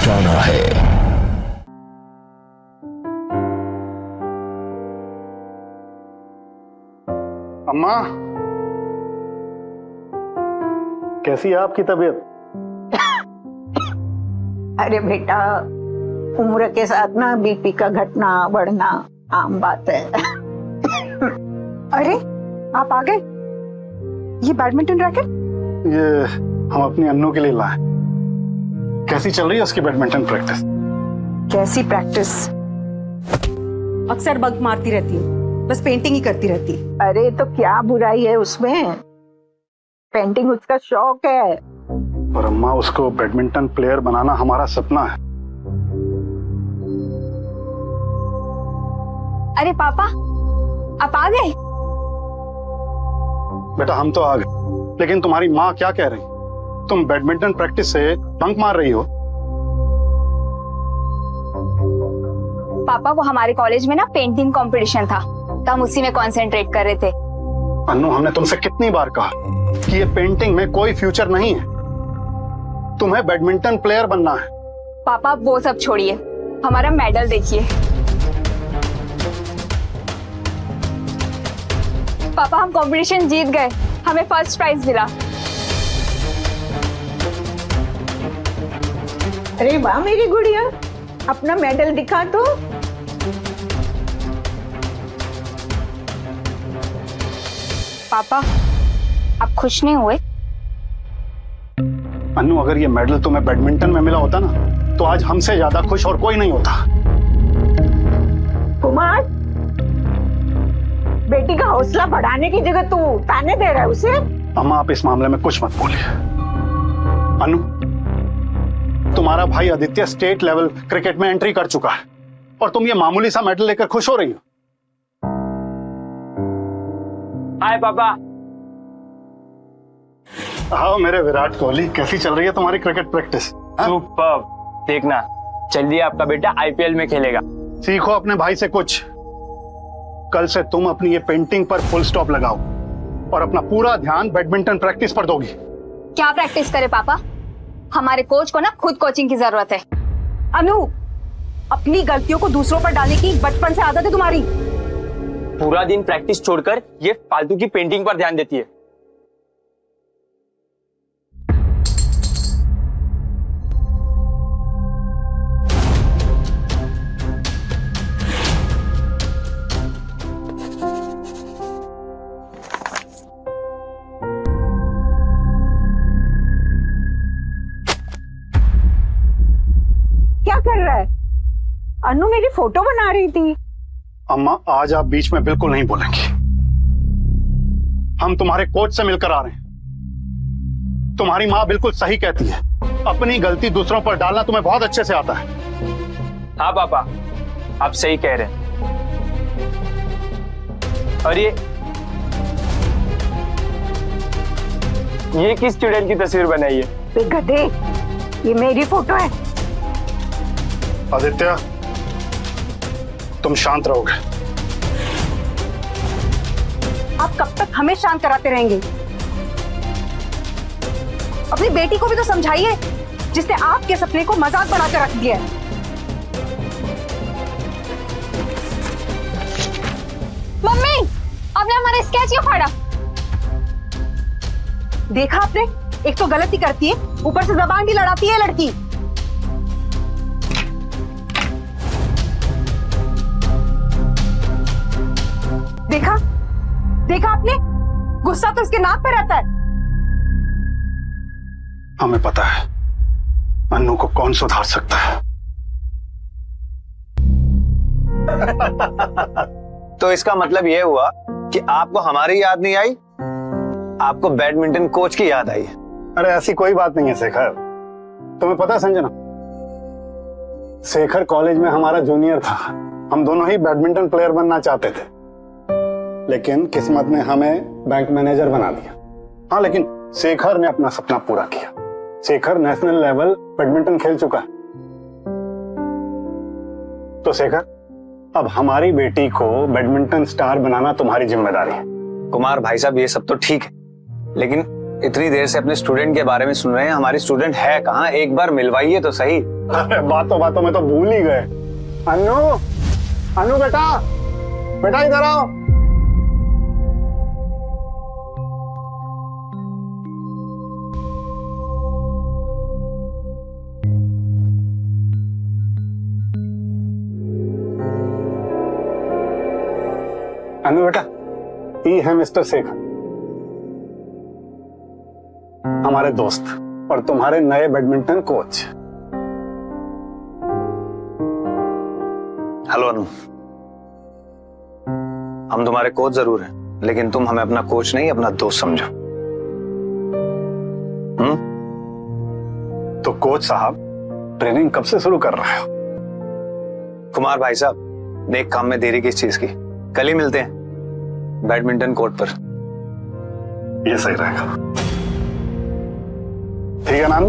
जाना है। अम्मा, कैसी है आपकी तबीयत? अरे बेटा, उम्र के साथ ना बीपी का घटना बढ़ना आम बात है। अरे आप आ गए। ये बैडमिंटन रैकेट? ये हम अपनी अन्नू के लिए लाए। कैसी चल रही है उसकी बैडमिंटन प्रैक्टिस? कैसी प्रैक्टिस? अक्सर बंक मारती रहती है, बस पेंटिंग ही करती रहती है। अरे तो क्या बुराई है उसमें? पेंटिंग उसका शौक है। और अम्मा, उसको बैडमिंटन प्लेयर बनाना हमारा सपना है। अरे पापा, आप आ गए? बेटा हम तो आ गए, लेकिन तुम्हारी माँ क्या कह रही? तुम बैडमिंटन प्रैक्टिस से बंक मार रही हो? पापा, वो हमारे कॉलेज में ना पेंटिंग कंपटीशन था, तो हम उसी में कंसंट्रेट कर रहे थे। अन्नू, हमने तुमसे कितनी बार कहा कि ये पेंटिंग में कोई फ्यूचर नहीं है, तुम्हें बैडमिंटन प्लेयर बनना है। पापा वो सब छोड़िए, हमारा मेडल देखिए। पापा हम कंपटीशन जीत गए, हमें फर्स्ट प्राइज मिला। अरे वाह मेरी गुड़िया, अपना मेडल दिखा तो। पापा आप खुश नहीं हुए? अन्नू, अगर ये मेडल तुम्हें बैडमिंटन में मिला होता ना, तो आज हमसे ज्यादा खुश और कोई नहीं होता। कुमार, बेटी का हौसला बढ़ाने की जगह तू ताने दे रहा है उसे। अम्मा, आप इस मामले में कुछ मत बोलिए। अनु, तुम्हारा भाई आदित्य स्टेट लेवल क्रिकेट में एंट्री कर चुका है और तुम ये मामूली सा मेडल लेकर खुश हो रही हो? हाय पापा। आओ मेरे विराट कोहली, कैसी चल रही है तुम्हारी क्रिकेट प्रैक्टिस? सुपर्ब। देखना, जल्दी आपका बेटा आईपीएल में खेलेगा। सीखो अपने भाई से कुछ। कल से तुम अपनी ये पेंटिंग पर फुल स्टॉप लगाओ और अपना पूरा ध्यान बैडमिंटन प्रैक्टिस पर दोगी। क्या प्रैक्टिस करे पापा? हमारे कोच को ना खुद कोचिंग की जरूरत है। अनु, अपनी गलतियों को दूसरों पर डालने की बचपन से आदत है तुम्हारी। पूरा दिन प्रैक्टिस छोड़कर ये फालतू की पेंटिंग पर ध्यान देती है। क्या कर रहा है? अनु मेरी फोटो बना रही थी। अम्मा, आज आप बीच में बिल्कुल नहीं बोलेंगी। हम तुम्हारे कोच से मिलकर आ रहे हैं। तुम्हारी माँ बिल्कुल सही कहती है, अपनी गलती दूसरों पर डालना तुम्हें बहुत अच्छे से आता है। हाँ पापा, आप सही कह रहे हैं। और ये किस स्टूडेंट की तस्वीर बनाई है? वे गधे, ये मेरी फोटो है। आदित्य, तुम शांत रहोगे। आप कब तक हमें शांत कराते रहेंगे? अपनी बेटी को भी तो समझाइए, जिसने आपके सपने को मजाक बनाकर रख दिया है। मम्मी, आपने हमारा स्केच क्यों फाड़ा? देखा आपने, एक तो गलती करती है, ऊपर से जबान भी लड़ाती है लड़की। देखा देखा आपने, गुस्सा तो इसके नाक पे रहता है। हमें पता है अन्नू को कौन सुधार सकता है। तो इसका मतलब यह हुआ कि आपको हमारी याद नहीं आई, आपको बैडमिंटन कोच की याद आई। अरे ऐसी कोई बात नहीं है शेखर। तुम्हें पता है संजना, शेखर कॉलेज में हमारा जूनियर था। हम दोनों ही बैडमिंटन प्लेयर बनना चाहते थे, लेकिन किस्मत ने हमें बैंक मैनेजर बना दिया। हाँ, लेकिन शेखर ने अपना सपना पूरा किया। शेखर नेशनल लेवल बैडमिंटन खेल चुका है। तो शेखर, अब हमारी बेटी को बैडमिंटन स्टार बनाना तुम्हारी जिम्मेदारी है। कुमार भाई साहब, ये सब तो ठीक है, लेकिन इतनी देर से अपने स्टूडेंट के बारे में सुन रहे हैं, हमारी स्टूडेंट है कहाँ? एक बार मिलवाइए तो सही। अरे बातों बातों में तो भूल ही गए। अनु, अनु बेटा, बेटा इधर आओ। अनु बेटा, ये है मिस्टर शेखर, हमारे दोस्त और तुम्हारे नए बैडमिंटन कोच। हेलो अनु, हम तुम्हारे कोच जरूर हैं, लेकिन तुम हमें अपना कोच नहीं, अपना दोस्त समझो। तो कोच साहब, ट्रेनिंग कब से शुरू कर रहे हो? कुमार भाई साहब, नेक काम में देरी किस चीज की? कल ही मिलते हैं बैडमिंटन कोर्ट पर। ये सही रहेगा। ठीक है Nanu.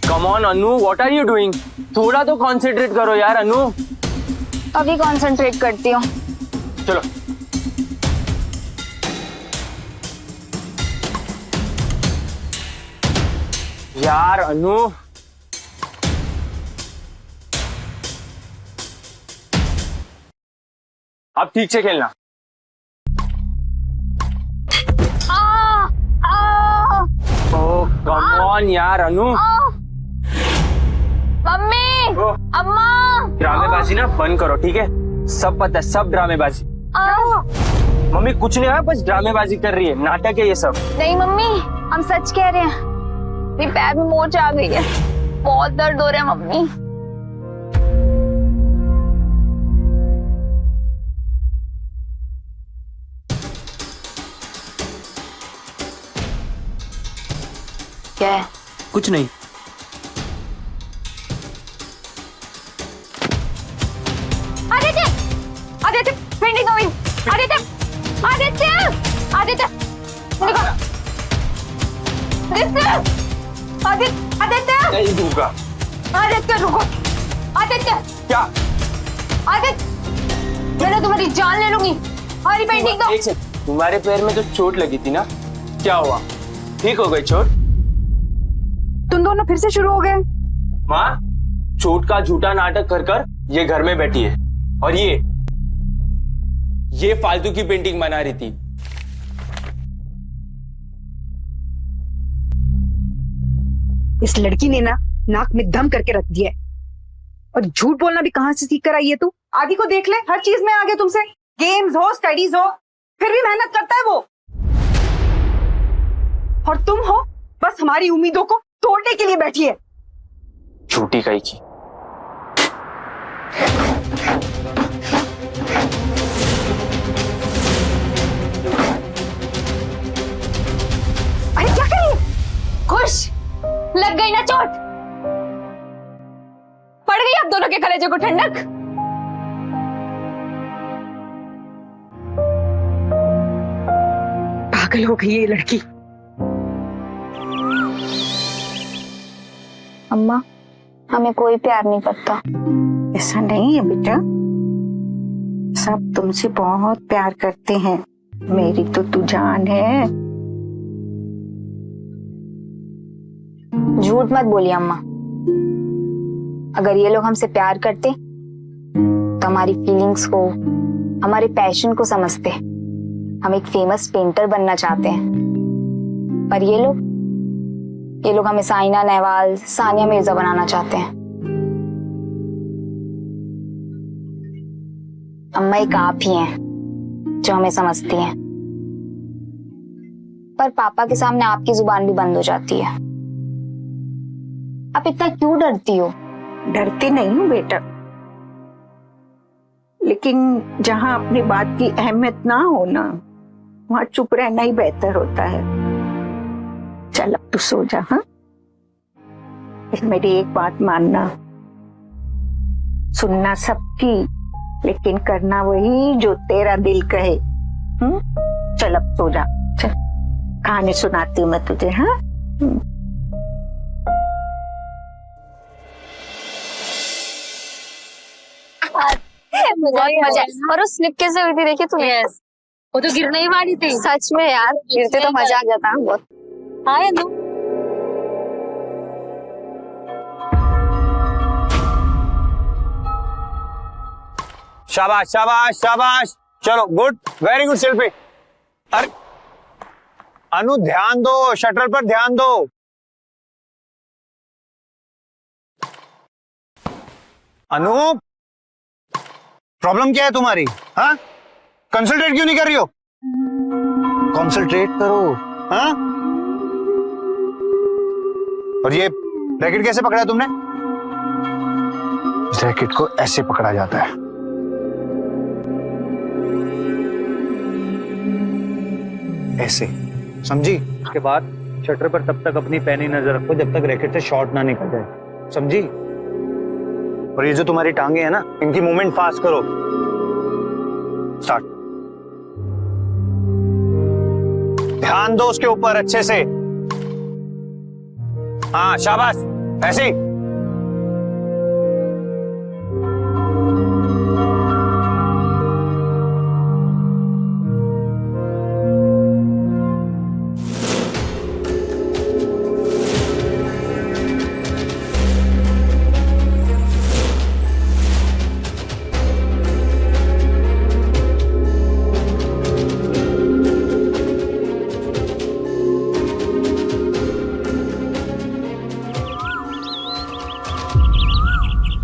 Come on Anu, what are you doing? थोड़ा तो कॉन्सेंट्रेट करो यार अनु। अभी कंसंट्रेट करती हूँ। चलो यार अनु, अब ठीक से खेलना। ओह कम ऑन यार अनु। मम्मी, अम्मा, ड्रामेबाजी ना बंद करो, ठीक है? सब पता है, सब ड्रामेबाजी। मम्मी कुछ नहीं है, बस ड्रामेबाजी कर रही है, नाटक है ये सब। नहीं मम्मी, हम सच कह रहे हैं। मेरे पैर में मोच आ गई है, बहुत दर्द हो रहा है मम्मी। क्या है? कुछ नहीं। आदित्य, आदित्य, पेंटिंग गोविंद, आदित्य, आदित्य, आदित्य, देखो, आदित्य, आदित्य, आदित्य, नहीं दूंगा। आदित्य रुको, आदित्य, क्या? आदित्य, मैं तुम्हारी जान ले लूंगी। हमारी पेंटिंग दो। एक सेकंड, तुम्हारे पैर में तो चोट लगी थी ना, क्या हुआ? ठीक हो गई चोट? तुम दोनों फिर से शुरू हो गए। माँ, चोट का झूठा नाटक कर कर ये घर में बैठी है और ये फालतू की पेंटिंग बना रही थी। इस लड़की ने ना नाक में दम करके रख दिया है। और झूठ बोलना भी कहां से सीख कर आई है तू? आदि को देख ले, हर चीज में आगे तुमसे। गेम्स हो, स्टडीज हो, फिर भी मेहनत करता है वो। और तुम हो बस हमारी उम्मीदों को तोड़ने के लिए बैठी है। झूठी कही की। अरे क्या कर रही है? खुश, लग गई ना चोट? पड़ गई आप दोनों के कलेजे को ठंडक? पागल हो गई ये लड़की। अम्मा, हमें कोई प्यार नहीं करता। ऐसा नहीं है बेटा, सब तुमसे बहुत प्यार करते हैं। मेरी तो तू जान है। झूठ मत बोलिए अम्मा। अगर ये लोग हमसे प्यार करते तो हमारी फीलिंग्स को, हमारे पैशन को समझते। हम एक फेमस पेंटर बनना चाहते हैं, पर ये लोग हमें साइना नेहवाल, सानिया मिर्जा बनाना चाहते हैं। अम्मा एक आप ही हैं जो हमें समझती हैं, पर पापा के सामने आपकी जुबान भी बंद हो जाती है। आप इतना क्यों डरती हो? डरती नहीं हूँ बेटा, लेकिन जहाँ अपनी बात की अहमियत ना हो ना, वहाँ चुप रहना ही बेहतर होता है। चल अब तू सो जा। हाँ, मेरी एक बात मानना, सुनना सबकी, लेकिन करना वही जो तेरा दिल कहे। चल अब सो जा, चल कहानी सुनाती हूँ मैं तुझे। हाँ, बहुत मजा है। और वो स्लिप कैसे हुई थी देखी तूने? वो तो गिरने ही वाली थी। सच में यार, गिरते तो मजा आ जाता बहुत। हाँ अनु, शाबाश शाबाश शाबाश, चलो गुड, वेरी गुड शिल्पी। अरे अनु ध्यान दो, शटर पर ध्यान दो। अनु प्रॉब्लम क्या है तुम्हारी? हाँ, कंसंट्रेट क्यों नहीं कर रही हो? कंसंट्रेट करो। हाँ, और ये रैकेट कैसे पकड़ा तुमने? इस रैकेट को ऐसे पकड़ा जाता है। ऐसे, समझी? उसके बाद शटर पर तब तक अपनी पैनी नजर रखो जब तक रैकेट से शॉट ना निकल जाए, समझी? और ये जो तुम्हारी टांगे हैं ना, इनकी मूवमेंट फास्ट करो। स्टार्ट। ध्यान दो उसके ऊपर अच्छे से। हाँ शाबाश, ऐसे ही।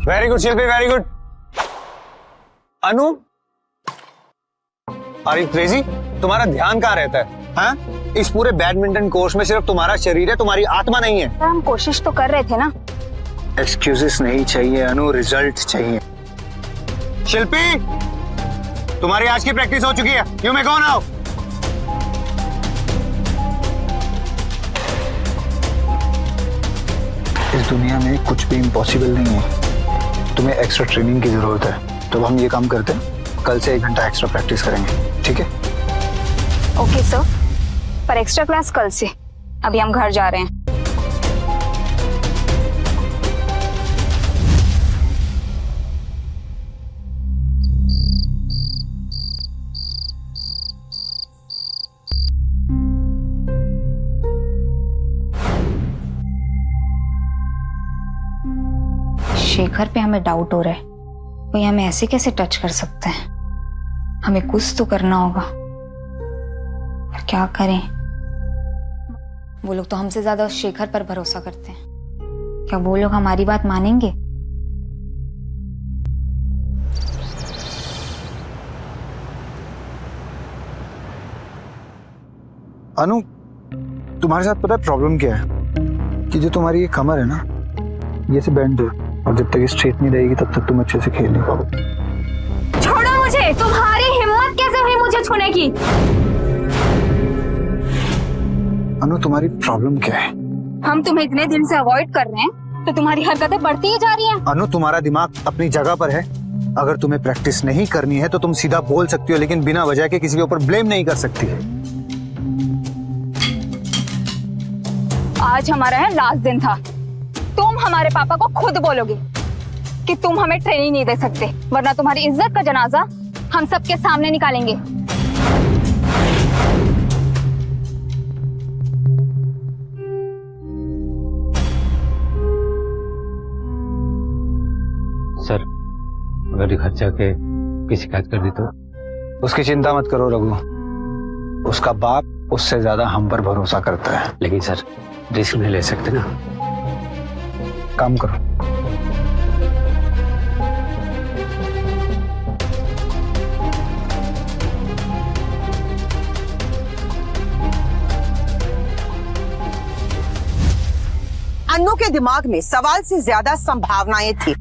वेरी गुड शिल्पी, वेरी गुड। अनु, अरे क्रेजी, तुम्हारा ध्यान कहाँ रहता है? हाँ? इस पूरे बैडमिंटन कोर्स में सिर्फ तुम्हारा शरीर है, तुम्हारी आत्मा नहीं है। पर हम कोशिश तो कर रहे थे ना। एक्सक्यूजेस नहीं चाहिए अनु, रिजल्ट चाहिए। शिल्पी, तुम्हारी आज की प्रैक्टिस हो चुकी है, यू मे गो नाउ। इस दुनिया में कुछ भी इम्पॉसिबल नहीं है, तुम्हें एक्स्ट्रा ट्रेनिंग की जरूरत है। तो हम ये काम करते हैं, कल से 1 घंटा एक्स्ट्रा प्रैक्टिस करेंगे, ठीक है? ओके सर, पर एक्स्ट्रा क्लास कल से। अभी हम घर जा रहे हैं। शेखर पे हमें डाउट हो रहा है, कोई हमें ऐसे कैसे टच कर सकते हैं? हमें कुछ तो करना होगा, पर क्या करें? वो लोग तो हमसे ज्यादा शेखर पर भरोसा करते हैं। क्या वो लोग हमारी बात मानेंगे? अनु, तुम्हारे साथ पता है प्रॉब्लम क्या है? कि जो तुम्हारी ये कमर है ना, ये से बैंड है, और जब तक ये स्ट्रेट नहीं रहेगी तब तक तुम अच्छे से खेल नहीं पाओगे। छोड़ो मुझे! तुम्हारी हिम्मत कैसे हुई मुझे छूने की? अनु, तुम्हारी प्रॉब्लम क्या है? हम तुम्हें इतने दिन से अवॉइड कर रहे हैं, तो तुम्हारी हरकतें बढ़ती ही जा रही हैं। अनु, तुम्हारा दिमाग अपनी जगह पर है। अगर तुम्हें प्रैक्टिस नहीं करनी है तो तुम सीधा बोल सकती हो, लेकिन बिना वजह के किसी के ऊपर ब्लेम नहीं कर सकती है। आज हमारा है लास्ट दिन था। तुम हमारे पापा को खुद बोलोगे कि तुम हमें ट्रेनिंग नहीं दे सकते, वरना तुम्हारी इज्जत का जनाजा हम सबके सामने निकालेंगे। सर, अगर घर जाके की शिकायत कर दी तो? उसकी चिंता मत करो रघु, उसका बाप उससे ज्यादा हम पर भरोसा करता है। लेकिन सर, रिस्क नहीं ले सकते ना। काम करो। अन्नू के दिमाग में सवाल से ज्यादा संभावनाएं थी।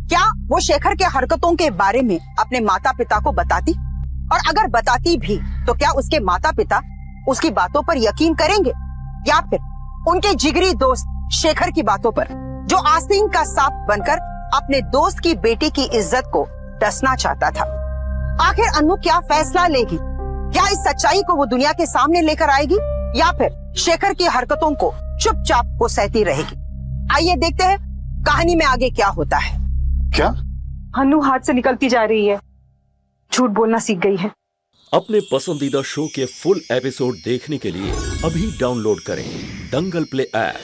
क्या वो शेखर के हरकतों के बारे में अपने माता पिता को बताती, और अगर बताती भी तो क्या उसके माता पिता उसकी बातों पर यकीन करेंगे, या फिर उनके जिगरी दोस्त शेखर की बातों पर, जो आस्तीन का सांप बनकर अपने दोस्त की बेटी की इज्जत को डसना चाहता था। आखिर अन्नू क्या फैसला लेगी? क्या इस सच्चाई को वो दुनिया के सामने लेकर आएगी, या फिर शेखर की हरकतों को चुपचाप वो सहती रहेगी? आइए देखते हैं कहानी में आगे क्या होता है। क्या? अन्नू हाथ से निकलती जा रही है, झूठ बोलना सीख गई है। अपने पसंदीदा शो के फुल एपिसोड देखने के लिए अभी डाउनलोड करें दंगल प्ले ऐप।